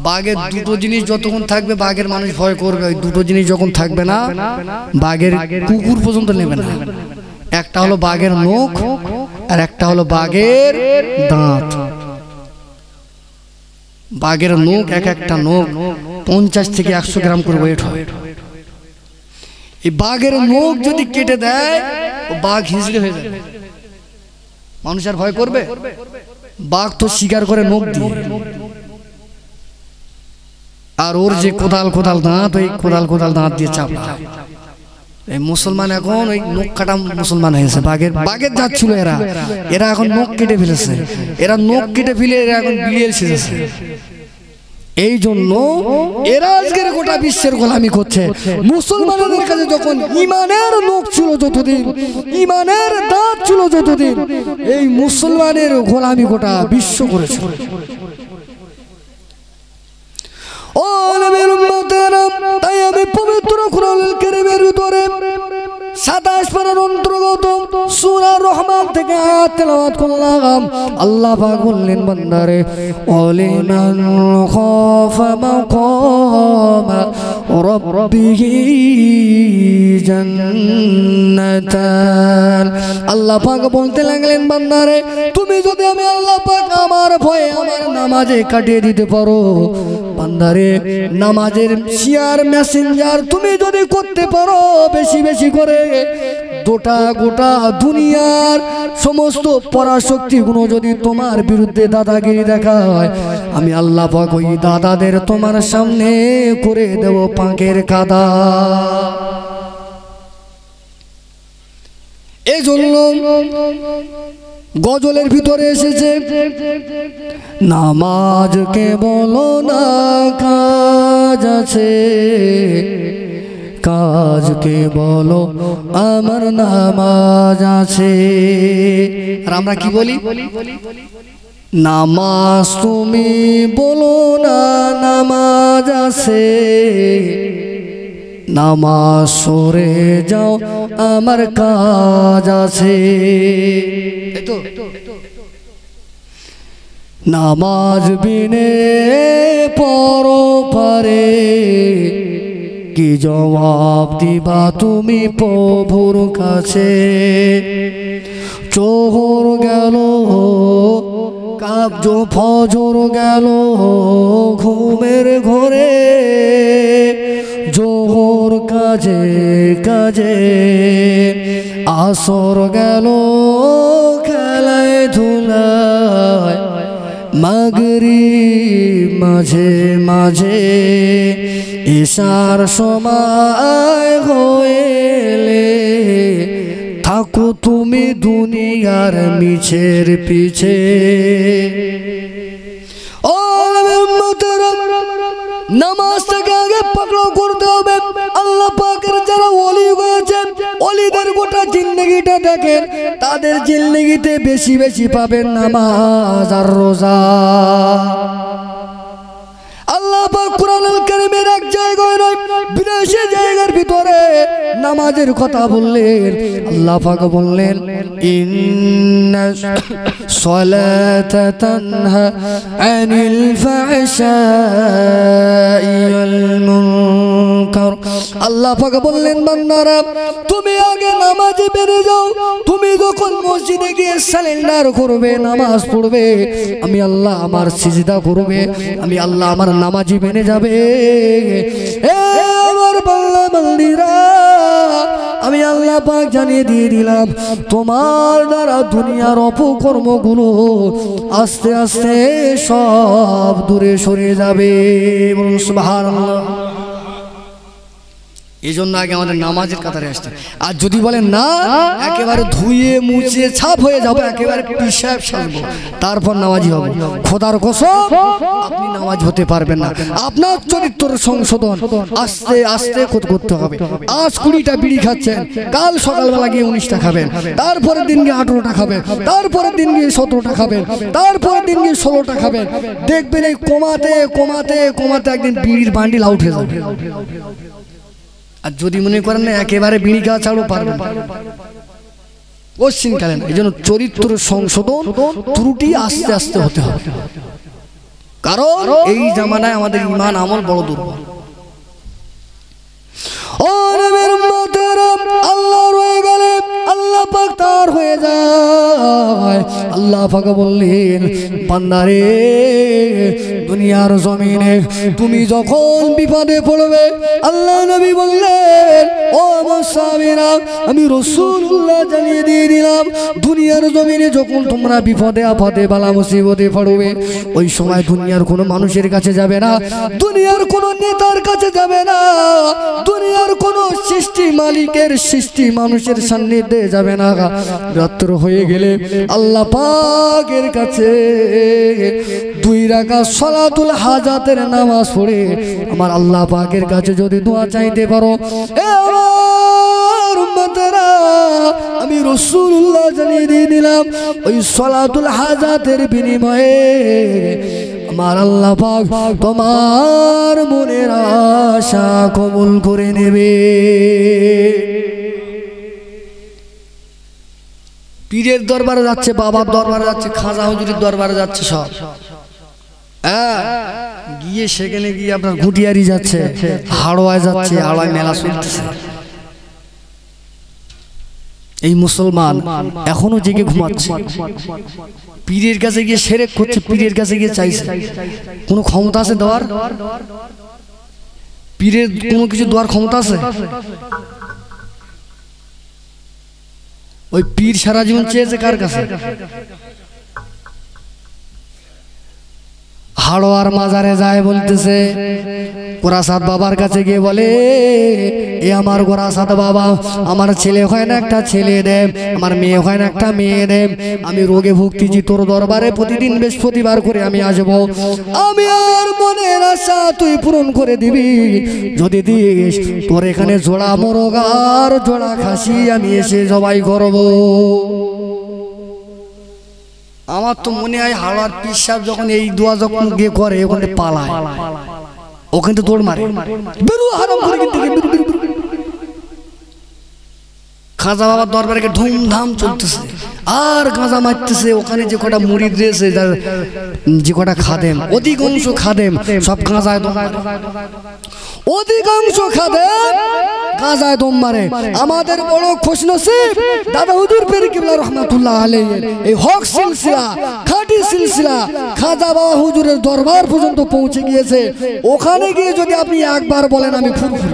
বাঘের দুটো জিনিস যতক্ষণ থাকবে বাঘের মানুষ ভয় করবে, ওই দুটো জিনিস যখন থাকবে না বাঘের কুকুর পর্যন্ত নেবে না। একটা হলো বাঘের নখ, আর একটা হলো বাঘের দাঁত। বাঘের নখ, একটা নখ 50 থেকে 100 গ্রাম করে ওয়েট হয়। এই বাঘের নখ যদি কেটে দেয় ও বাঘ হিজড়ে হয়ে যাবে, মানুষ আর ভয় করবে? বাঘ তো শিকার করে নখ দিয়ে, আর ওর যে কোদাল দাঁত, ওই কোদাল দাঁত দিয়ে চাপা। এই মুসলমান এখন ওই নখ কাটা মুসলমান হয়েছে। বাঘের জাত ছিল এরা এখন নখ কেটে ফেলেছে, এরা নখ কেটে ফেলে এরা এখন বিড়িয়ে সেজেছে। এই জন্য এরা আজকের গোটা বিশ্বের গোলামি করছে। মুসলমানদের কাছে যখন ইমানের নখ ছিল যতদিন, ইমানের দাঁত ছিল যতদিন, এই মুসলমানের গোলামি গোটা বিশ্ব করেছে। ও নবীর উম্মতেরা, তাই আমি পবিত্র কুরআনুল কারীমের ভিতরে 27 পারার অন্তর্গত সূরা রহমান থেকে আয়াত তেলাওয়াত করলাম। আল্লাহ পাক বললেন বান্দারে ওয়ালিমান খাফা মাকামা রাব্বিহি জান্নাতান। আল্লাহ পাক বলতে লাগলেন বান্দারে তুমি যদি আমি আল্লাহ পাক আমার ভয়ে আমার নামাজে কাটিয়ে দিতে পারো, বান্দারে নামাজের শেয়ার মেসেঞ্জার তুমি যদি করতে পারো বেশি বেশি করে, গোটা দুনিয়ার সমস্ত পরাশক্তি গুলো যদি তোমার বিরুদ্ধে দাদাগিরি দেখায়, আমি আল্লাহ পাক ওই দাদাদের তোমার সামনে করে দেব পাঁকের কাদা। এই জন্য গজলের ভিতরে এসেছে নামাজ কেবল না কাজ আছে, কাজকে বলো আমার নামাজ আছে। আর আমরা কি বলি? নামাজ তুমি বলো না নামাজ আছে, নামাজ সরে যাও আমার কাজ আছে। নামাজ বিনে পরপারে কি জবাব দিবা তুমি প্রভুর কাছে? চোহর গেল কাবজ ফজর গেল ঘুমের ঘরে, জোহর কাজে কাজে আসর গেল খেলায় ধুলায়, মাগরিব মাঝে মাঝে ইশার সময় হইলে, থাকো তুমি দুনিয়ার মিছের পিছে। ও নামাজটাকে আগে পাকড়াও করতে হবে। আল্লাহ পাকের যারা ওলি হয়েছে, ওলিদের গোটা জিন্দেগিটা দেখেন, তাদের জিন্দেগিতে বেশি বেশি পাবেন নামাজ আর রোজা। আল্লাহ পাক কুরআনুল কারীমের এক জায়গায় নয়, বিদেশি জায়গার ভিতরে নামাজের কথা বললেন। আল্লাহ পাক বললেন, ইন্নাস সালাতা তানহা আনিল ফাহশাই ওয়াল মুনকার। আল্লাহ পাক বললেন, বান্দারা তুমি আগে নামাজে বেরিয়ে যাও। তুমি যখন মসজিদে গিয়ে সালেন্ডার করবে, নামাজ পড়বে, আমি আল্লাহ আমার সিজদা করবে, আমি আল্লাহ আমার নামাজি বেনে যাবে। আমার বান্দা বান্দীরা, আমি আল্লাহ পাক জানিয়ে দিয়ে দিলাম, তোমার দ্বারা দুনিয়ার অপকর্মগুলো আস্তে আস্তে সব দূরে সরে যাবে। বলুন সুবহানাল্লাহ। এই জন্য আগে আমাদের নামাজের কাতারে আসতে। আর যদি বলেন না একেবারে ধুয়ে মুছে ছাপ হয়ে যাবো, একেবারে পিশাব সাজবো, তারপর নামাজি হবে, খোদার কসম আপনি নামাজ হতে পারবেন না। আপনার চরিত্র সংশোধন আস্তে আস্তে করতে হবে। আজ 20টা বিড়ি খাচ্ছেন, কাল সকালবেলা গিয়ে 19টা খাবেন, তারপরের দিন গিয়ে 18টা খাবেন, তারপরের দিন গিয়ে 17টা খাবেন, তারপরের দিন গিয়ে 16টা খাবেন। দেখবেন এই কমাতে কমাতে কমাতে একদিন বিড়ির বান্ডিল আউট হয়ে যাবে। আর যদি মনে করেন না একেবারে বিড়ি খাওয়া ছাড়ো, পারবেন কোশ্চিন কালেন। এই জন্য চরিত্র সংশোধন ত্রুটি আস্তে আস্তে হতে হবে, কারণ এই জামানায় আমাদের ঈমান আমল বড় দুর্বল। আল্লাহ রয়ে গেলে আল্লাহ পাক তার হয়ে যায়। আল্লাহ পাক বললেন, বান্দারে দুনিয়ার জমিনে তুমি যখন বিপদে পড়বে, আল্লাহ নবী বললেন, ও আমার সাহাবীরা, আমি রাসূলুল্লাহ জানিয়ে দিয়ে দিলাম, দুনিয়ার জমিনে যখন তোমরা বিপদে আপদে বালা মুসিবতে পড়বে, ওই সময় দুনিয়ার কোনো মানুষের কাছে যাবে না, দুনিয়ার কোনো নেতার কাছে যাবে না, দুনিয়ার কোনো সৃষ্টি মালিকের সৃষ্টি মানুষের সান্নিধ্যে যাবে না। রাত্র হয়ে গেলে আল্লাহ পাকের কাছে 2 রাকাত সালাতুল হাজাতের নামাজ পড়ে আমার আল্লাহ পাকের কাছে যদি দোয়া চাইতে পারো, আমি রাসূলুল্লাহ জানিয়ে দিয়ে দিলাম, ওই সালাতুল হাজাতের বিনিময়ে আমার আল্লাহ পাক তোমার মনের আশা কবুল করে নেবে। পীরের দরবারে যাচ্ছে, বাবার দরবারে যাচ্ছে, খাজা হুজুরের দরবারে যাচ্ছে, সব গিয়ে সেখানে গিয়ে আপনার ঘুটিয়ারি যাচ্ছে, হাড়োয়ায় যাচ্ছে, হাড়োয়ায় মেলা চলতেছে। এই মুসলমান এখনো জেগে ঘুমাচ্ছে, পীরের কাছে গিয়ে শিরক করছে, পীরের কাছে গিয়ে চাইছে। কোনো ক্ষমতা আছে দেওয়ার? পীরের কোনো কিছু দেওয়ার ক্ষমতা আছে? ওই পীর সারা জীবন চেয়েছে কার কাছে? হাড়োয়ার মাজারে যায়, বলতেছে গোরাসাদ বাবার কাছে গিয়ে বলে, এ আমার গোরাসাদ বাবা, আমার ছেলে হয় না একটা ছেলে দে, আমার মেয়ে হয় না একটা মেয়ে দে। আমি রোগে ভুগতেছি, তোর দরবারে প্রতিদিন বৃহস্পতিবার করে আমি আসবো। আমি আর মনের আশা তুই পূরণ করে দিবি। যদি দিস, তোর এখানে জোড়া মোরগ আর জোড়া খাসি আমি এসে জবাই করব। আমার তো মনে হয় হাওড়ার পীর সাহেব যখন এই দোয়া যখন গিয়ে করে, ওখানে পালায়, ওখানে তো দৌড় মারে, বেরু হারাম করে কিন্তু খাজা বাবার দরবারে ধুমধাম চলতেছে আর গাঁজা মারতেছে। ওখানে যে কটা মুরিদ রয়েছে, যে কটা খাদেম, অধিকাংশ খাদেম সব গাঁজায় দম মারে, অধিকাংশ খাদেম গাঁজায় দম মারে। আমাদের বড় খুশনসিব দাদা হুজুর পীর কিবলা রহমাতুল্লাহ আলাইহি এই হক সিলসিলা, খাঁটি সিলসিলা খাজা বাবা হুজুরের দরবার পর্যন্ত পৌঁছে গিয়েছে। ওখানে গিয়ে যদি আপনি একবার বলেন আমি ফুরফুরি,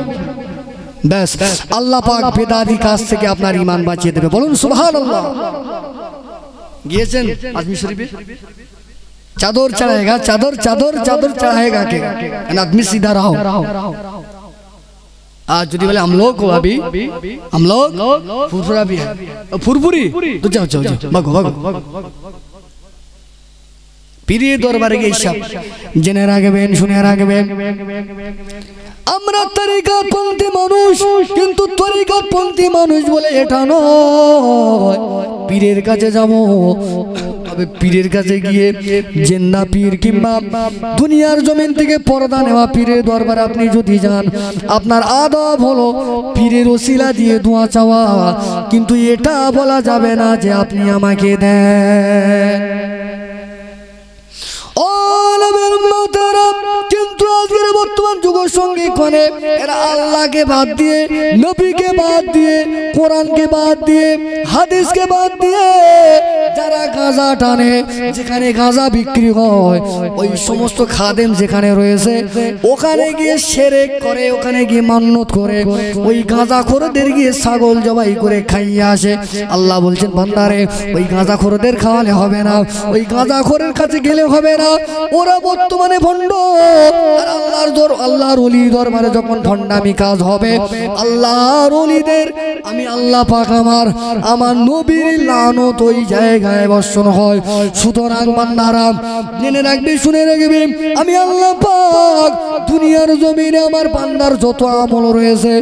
ব্যাস আল্লাহ পাক বেদাতি কাজ থেকে আপনার ঈমান বাঁচিয়ে দেবে। বলুন সুবহানাল্লাহ। গিয়েছেন আজমি শরীফে, চাদর চढ़ाएगा, चादर चादर चादर चढ़ाएगा के आदमी सीधा रहो। आज যদি বলে हम लोग को अभी हम लोग फुरफुरा भी है, फुरफुरी तो जाओ जाओ जाओ भागो भागो। পীরের দরবারে গিয়ে সব জেনে রাখবেন, শুনে রাখবেন, আমরা তরিকাতপন্থী মানুষ, কিন্তু তরিকাতপন্থী মানুষ বলে এটা নয়। পীরের কাছে যাব, তবে পীরের কাছে গিয়ে জেন্না পীর কিংবা দুনিয়ার জমিন থেকে পর্দা নেওয়া পীরের দরবারে আপনি যদি যান, আপনার আদব হলো পীরের ওসিলা দিয়ে দোয়া চাওয়া, কিন্তু এটা বলা যাবে না যে আপনি আমাকে দেন। কিন্তু আজকের বর্তমান যুগের সঙ্গে কোনে এরা আল্লাহকে বাদ দিয়ে, নবীকে বাদ দিয়ে, কোরআনকে বাদ দিয়ে, হাদিসকে বাদ দিয়ে যারা গাঁজা টানে, যেখানে গাঁজা বিক্রি হয় ওই সমস্ত খাদেম যেখানে রয়েছে ওখানে গিয়ে শিরক করে, ওখানে গিয়ে মান্নত করে, ওই গাঁজাখোরদের গিয়ে ছাগল জবাই করে খাইয়ে আসে। আল্লাহ বলছেন বান্দারে ওই গাঁজাখোরদের খাওয়ালে হবে না, ওই গাঁজাখোরের কাছে গেলে হবে না। ওরা বর্তমানে ভণ্ড, আর আল্লাহর ওলির দরবারে যখন ভণ্ডামি কাজ হবে, আল্লাহর ওলিদের আমি আল্লাহ পাক আমার নবীর লানত ওই জায়গায় বর্ষণ হয়। সুতরাং বান্দারা জেনে রাখবে, শুনে রাখবে, আমি আল্লাহ পাক দুনিয়ার জমিনে আমার বান্দার যত আমল রয়েছে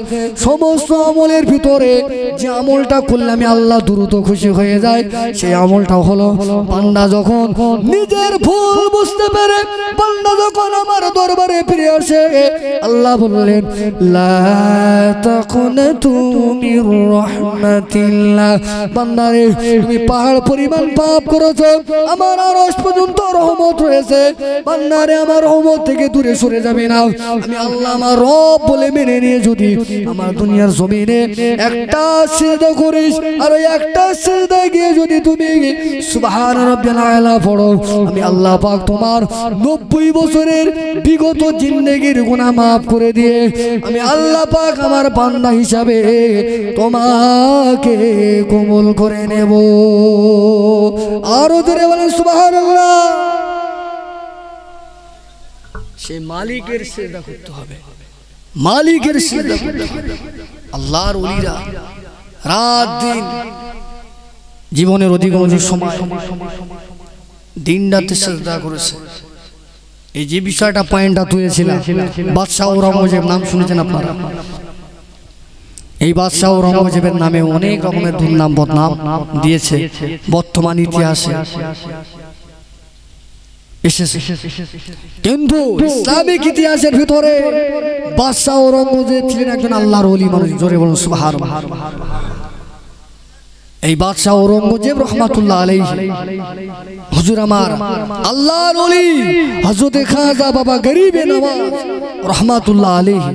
সমস্ত আমলের ভিতরে যে আমলটা করলে আমি আল্লাহ দ্রুত খুশি হয়ে যায়, সেই আমলটা হলো বান্দা যখন নিজের ভুল বুঝতে পারে, বান্দা যখন আমার দরবারে ফিরে আসে, আল্লাহ বললেন লা তাকুনাতু মির রাহমাতিল্লাহ, বান্দারে তুমি পাহাড় পরিমাণ পাপ করেছো, আমার আরশ পর্যন্ত রহমত রয়েছে, বান্দারে আমার রহমত থেকে দূরে সরে যাবে না। আমি আল্লাহ আমার রব বলে মেনে নিয়ে যদি আমার দুনিয়ার জমিনে একটা সিজদা করিস, আর ওই একটা সিজদা গিয়ে যদি তুমি সুবহান রাব্বিল আলা পড়ো, আমি আল্লাহ পাক তোমার 90 বছরের বিগত জিন্দেগির গুনাহ মাফ করে দিয়ে আমি আল্লাহ পাক আমার বান্দা হিসাবে তোমাকে কবুল করে নেব। আরো জোরে বলেন সুবহানাল্লাহ। সেই মালিকের সিজদা করতে হবে, মালিকের সিজদা করতে হবে। আল্লাহর ওলিরা রাত দিন জীবনের অধিকাংশ সময় দিন রাতে সিজদা করেছে। এই যে বিষয়টা পয়েন্টটা তুলেছিলাম, বাদশাহ ঔরঙ্গজেব নাম শুনেছেন আপনারা? এই বাদশাহ ঔরঙ্গজেবের নামে অনেক রকমের দুর্নাম বদনাম দিয়েছে বর্তমান ইতিহাসে এসেছে, কিন্তু ইসলামিক ইতিহাসের ভিতরে বাদশাহ ঔরঙ্গজেব ছিলেন একজন আল্লাহর ওলি মানুষ। জোরে বলুন সুবহানাল্লাহ। এই বাদশাহ ঔরঙ্গজেব রহমাতুল্লাহ আলাইহি হুজুর আমার আল্লাহর ওলি হযরত খাজা বাবা গরিবে নওয়াজ রহমাতুল্লাহ আলাইহি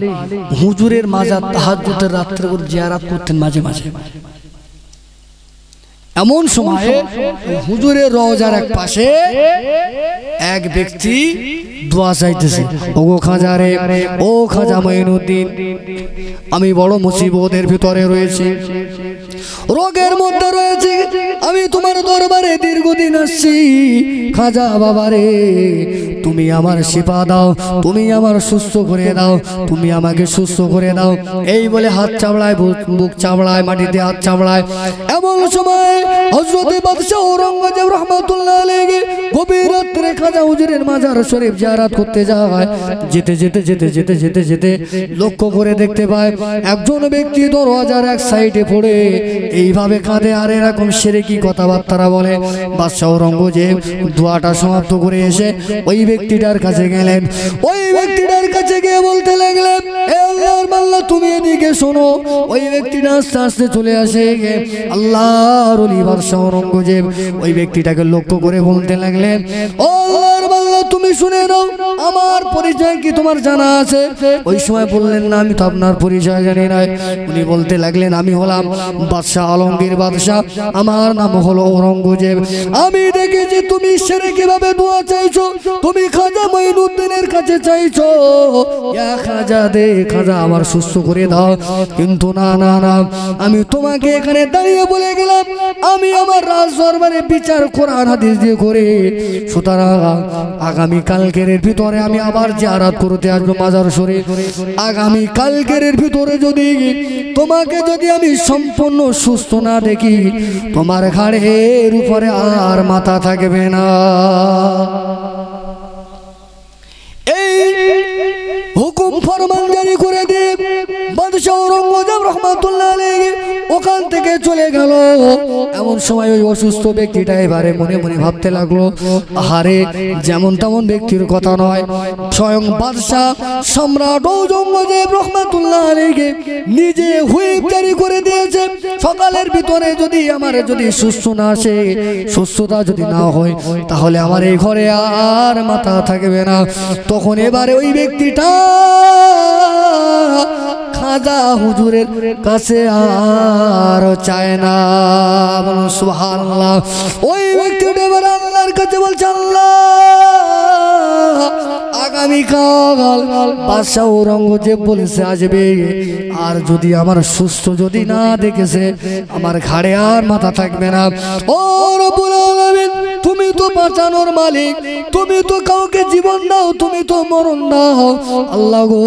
হুজুরের মাজার তাহাজ্জুদের রাত্রে করে জিয়ারত করতেন মাঝে মাঝে। এমন সময়ে হুজুরের রওজার এক পাশে এক ব্যক্তি দোয়া চাইতেছে, ওগো খাজা রে, ও খাজা মঈনুদ্দিন, আমি বড় মুসিবতের ভিতরে রয়েছি, রোগের মধ্যে রয়েছে, আমি তোমার দরবারে দীর্ঘদিন আসছি, খাজা বাবারে তুমি আমার শিফা দাও, তুমি আমার সুস্থ করে দাও, তুমি আমাকে সুস্থ করে দাও। এই বলে হাত চাবড়ায়, বুক চাবড়ায়, মাটিতে হাত চাবড়ায়। এমন সময় হযরত বাদশাহ ঔরঙ্গজেব রহমাতুল্লাহ আলাইহি গভীর রাত্রে খাজা হুজুরের মাজার শরীফ জিয়ারত করতে যায়। যেতে যেতে যেতে যেতে যেতে যেতে লক্ষ্য করে দেখতে পায় একজন ব্যক্তি দরওয়াজার এক সাইডে পড়ে এইভাবে কাঁদে আর এরকম শিরকি কথাবার্তা বলে। বাদশাহ ঔরঙ্গজেব দোয়াটা সমাপ্ত করে এসে ওই ব্যক্তিটার কাছে গেলেন। ওই ব্যক্তিটার কাছে গিয়ে বলতে লাগলেন, হে আল্লাহর বান্দা তুমি এদিকে শোনো। ওই ব্যক্তিটা আস্তে আস্তে চলে আসে। আল্লাহর ওলি বাদশাহ ঔরঙ্গজেব ওই ব্যক্তিটাকে লক্ষ্য করে বলতে লাগলেন, ও আল্লাহর বান্দা তুমি শুনে নাও, আমার পরিচয় কি তোমার জানা আছে? ওই সময় বললেন, না আমি তো আপনার পরিচয় জানি না। উনি বলতে লাগলেন, আমি হলাম বাদশাহ আলমগীর বাদশাহ, আমার নাম হলো ঔরঙ্গজেব। আমি দেখেছি তুমি শিরকি ভাবে দোয়া চাইছো, তুমি খাজা মঈনুদ্দিনের কাছে চাইছো, ইয়া খাজা দে, খাজা আমার সুস্থ করে দাও। কিন্তু না না না, আমি তোমাকে এখানে দাঁড়িয়ে বলে গেলাম আমি আমার রাজ দরবারে বিচার কোরআন হাদিস দিয়ে করে, সুতরাং আগামী কালকের ভিতরে আমি আবার জিয়ারত করতে আসবো মাজার শরীফ। আগামী কালকের ভিতরে যদি তোমাকে যদি আমি সম্পূর্ণ সুস্থ না দেখি, তোমার ঘাড়ের উপরে আর মাথা থাকবে না। এই হুকুম ফরমান জারি করে দিয়ে বাদশাহ ঔরঙ্গজেব রহমাতুল্লাহ আলাইহি ওখান থেকে চলে গেল। এমন সময় ওই অসুস্থ ব্যক্তিটা এবারে মনে মনে ভাবতে লাগলো, আহারে যেমন তেমন ব্যক্তির কথা নয়, স্বয়ং বাদশাহ সম্রাট ঔরঙ্গজেব রহমাতুল্লাহ আলাইহি নিজে হুইপ জারি করে দিয়েছে, সকালের ভিতরে যদি আমার যদি সুস্থ না আসে, সুস্থতা যদি না হয়, তাহলে আমার এই ঘরে আর মাথা থাকবে না। তখন এবারে ওই ব্যক্তিটা খাজা হুজুরের কাছে আর চায় না। বলুন সুবহানাল্লাহ। ওই ব্যক্তিটা এবার আল্লাহর কাছে বলছে, আল্লাহ আগামীকাল বাদশাহ ঔরঙ্গজেব বলেছে আসবে, আর যদি আমার সুস্থ যদি না দেখেছে, আমার ঘাড়ে আর মাথা থাকবে না। ও রব্বুল আলামিন, তুমি তো বাঁচানোর মালিক, তুমি তো কাউকে জীবন দাও, তুমি তো মরণ দাও। আল্লাহ গো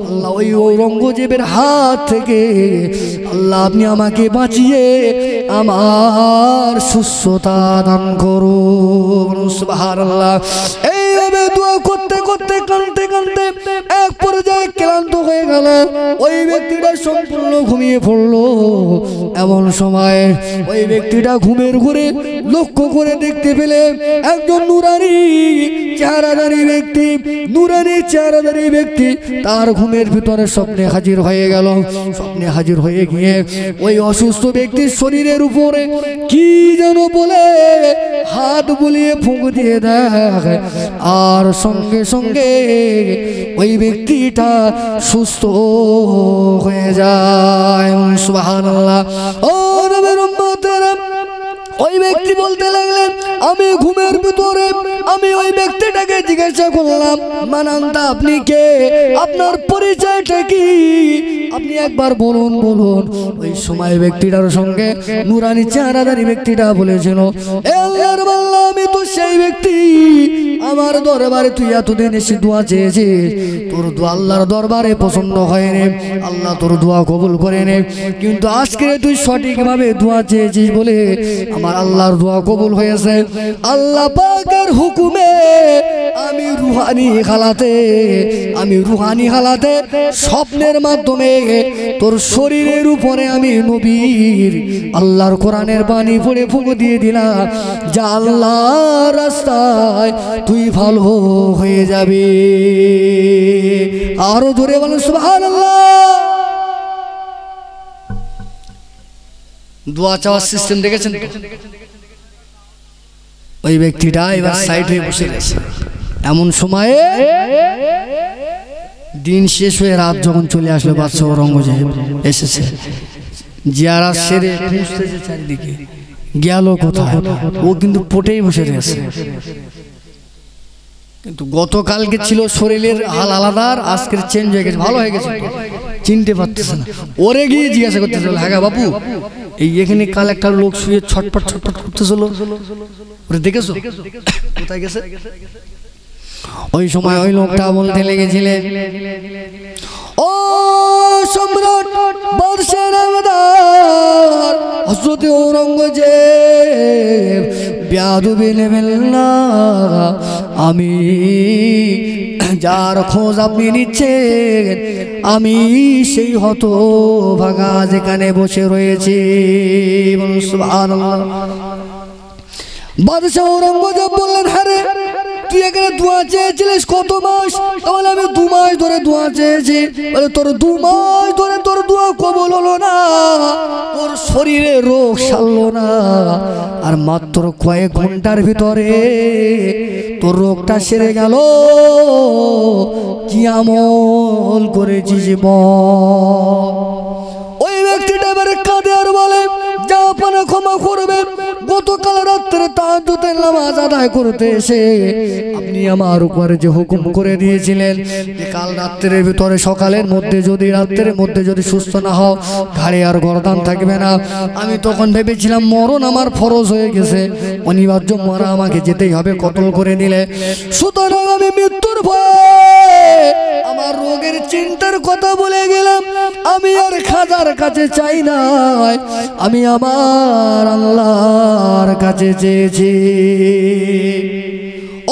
আল্লাহ, ওই ঔরঙ্গজেবের হাত থেকে আল্লাহ আপনি আমাকে বাঁচিয়ে আমার সুস্থতা দান করুন। সুবহানাল্লাহ। এইভাবে দোয়া করতে করতে কাঁদতে কাঁদতে এক পর্যায়ে ক্লান্ত হয়ে গেল। ওই ব্যক্তিটা সম্পূর্ণ ঘুমিয়ে পড়লো। এমন সময় ওই ব্যক্তিটা ঘুমের ঘুরে লক্ষ্য করে দেখতে পেলে একজন নুরানি চেহারাধারী ব্যক্তি, নুরানি চেহারাধারী ব্যক্তি তার ঘুমের ভিতরে স্বপ্নে হাজির হয়ে গেল। স্বপ্নে হাজির হয়ে গিয়ে ওই অসুস্থ ব্যক্তির শরীরের উপরে কি যেন বলে হাত বুলিয়ে ফুঁক দিয়ে দেয়, আর সঙ্গে সঙ্গে ওই ব্যক্তিটা সুস্থ হয়ে যায়। সুবহানাল্লাহ। ও নবীর উম্মতেরা, ওই ব্যক্তি বলতে লাগলেন, আমি ঘুমের ভিতরে আমি ওই ব্যক্তিটাকে জিজ্ঞাসা করলাম, মানান্তা আপনি কে, আপনার পরিচয়টা কি, আপনি একবার বলুন বলুন। ওই সময় ব্যক্তিটার সঙ্গে নুরানি চেহারাধারী ব্যক্তিটা বলেছিল, এ আল্লাহর বান্দা, আমি তো সেই ব্যক্তি, আমার দরবারে তুই এতদিন এসে দোয়া চেয়েছিস, তোর দোয়া আল্লাহর দরবারে পছন্দ হয়নি, আল্লাহ তোর দোয়া কবুল করে নে, কিন্তু আজকে তুই সঠিকভাবে দোয়া চেয়েছিস বলে আমার আল্লাহর দোয়া কবুল হয়েছে। আল্লাহ পাকের হুকুমে আমি রুহানি হালাতে স্বপ্নের মাধ্যমে তোর শরীরের উপরে আমি নবীর আল্লাহর কোরআনের বাণী পড়ে ফুঁক দিয়ে দিলাম, যা আল্লাহর রাস্তায় তুই ভালো হয়ে যাবে। আরো জোরে বলেন সুবহানাল্লাহ। দোয়া চাওয়ার সিস্টেম দেখেছেন? ওই ব্যক্তিটা এবার সাইড হয়ে বসে গেছে। এমন সময়ে দিন শেষ হয়ে রাত যখন চলে আসলো, বাদশাহ ঔরঙ্গজেব এসেছে, জিয়ারত সেরে খুঁজতেছে চারিদিকে, গেল কোথায়? ও কিন্তু পটেই বসে রয়েছে। কিন্তু গতকালকে ছিল শরীরের হাল আলাদা, আজকের চেঞ্জ হয়ে গেছে, ভালো হয়ে গেছে। চিনতে পারতেছে না। ওরে গিয়ে জিজ্ঞাসা করতেছে, হ্যাঁ বাবু এই এখানে কাল একটা লোক শুয়ে ছটপট ছটপট করতেছিল, ওরে দেখেছো? কোথায় গেছে? ওই সময় ওই লোকটা বলতে লেগেছিলেন, ও সম্রাট বাদশাহ নামদার হযরত ঔরঙ্গজেব, বেয়াদবি নেবেন না। আমি যার খোঁজ আপনি নিচ্ছেন আমি সেই হতভাগা যেখানে বসে রয়েছি। সুবহানাল্লাহ। বাদশাহ ঔরঙ্গজেব বললেন, হ্যাঁ রে তুই এখানে দোয়া চেয়েছিলিস কত মাস? তাহলে আমি 2 মাস ধরে দোয়া চেয়েছি। বলে তোর 2 মাস ধরে তোর দোয়া কবুল হলো না, তোর শরীরে রোগ সারলো না, আর মাত্র কয়েক ঘন্টার ভিতরে তোর রোগটা সেরে গেল। কি আমল করেছিস বল? ওই ব্যক্তিটা এবারে কাঁদে আর বলে, যা আপনা ক্ষমা করবেন, গতকাল রাত্রে তাহাজ্জুদের নামাজ আদায় করতে এসে আপনি আমার উপরে যে হুকুম করে দিয়েছিলেন যে কাল রাত্রের ভিতরে সকালের মধ্যে যদি রাত্রের মধ্যে যদি সুস্থ না হও ঘাড়ে আর গর্দান থাকবে না, আমি তখন ভেবেছিলাম মরণ আমার ফরজ হয়ে গেছে, অনিবার্য মরা আমাকে যেতেই হবে, কতল করে নিলে। সুতরাং আমি মৃত্যুর ভয়ে আমার রোগের চিন্তার কথা বলে গেলাম, আমি আর খাজার কাছে চাই নাই, আমি আমার আল্লাহর কাছে চেয়েছি।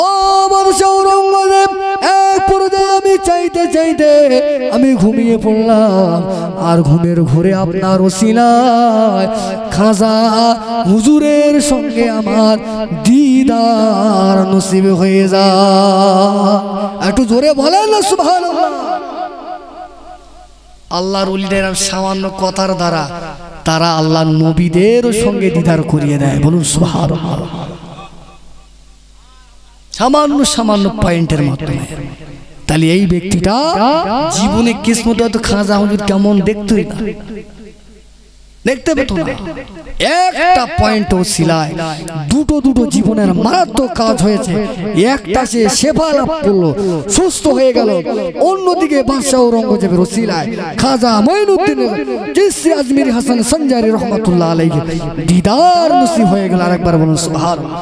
ও বাদশাহ ঔরঙ্গজেব, এক পর্যায়ে আমি চাইতে চাইতে আমি ঘুমিয়ে পড়লাম, আর ঘুমের ঘোরে আপনার ওসিলায় খাজা হুজুরের সঙ্গে আমার দিদার নসিব হয়ে যায়। একটু জোরে বলেন না সুবহানাল্লাহ। আল্লাহর ওলিদের সামান্য কথার দ্বারা তারা আল্লাহর নবীদের সঙ্গে দিদার করিয়ে দেয়। বলুন সুবহানাল্লাহ। সামান্য সামান্য পয়েন্টের মাধ্যমে। তাহলে এই ব্যক্তিটা জীবনে কিসমত হয়তো খাজা হুজুর কেমন দেখতই না, দেখতে পেত না। একটা পয়েন্ট ওসিলায় দুটো জীবনের মারাত্মক কাজ হয়েছে। একটা সে সেবা লাভ করলো, সুস্থ হয়ে গেল। অন্যদিকে বাদশাহ ঔরঙ্গজেবের ওসিলায় খাজা মঈনুদ্দিন চিশতি আজমিরি হাসান সঞ্জারি রহমাতুল্লাহ আলাইহি দিদার নসিব হয়ে গেল। আরেকবার বলুন সুবহানাল্লাহ।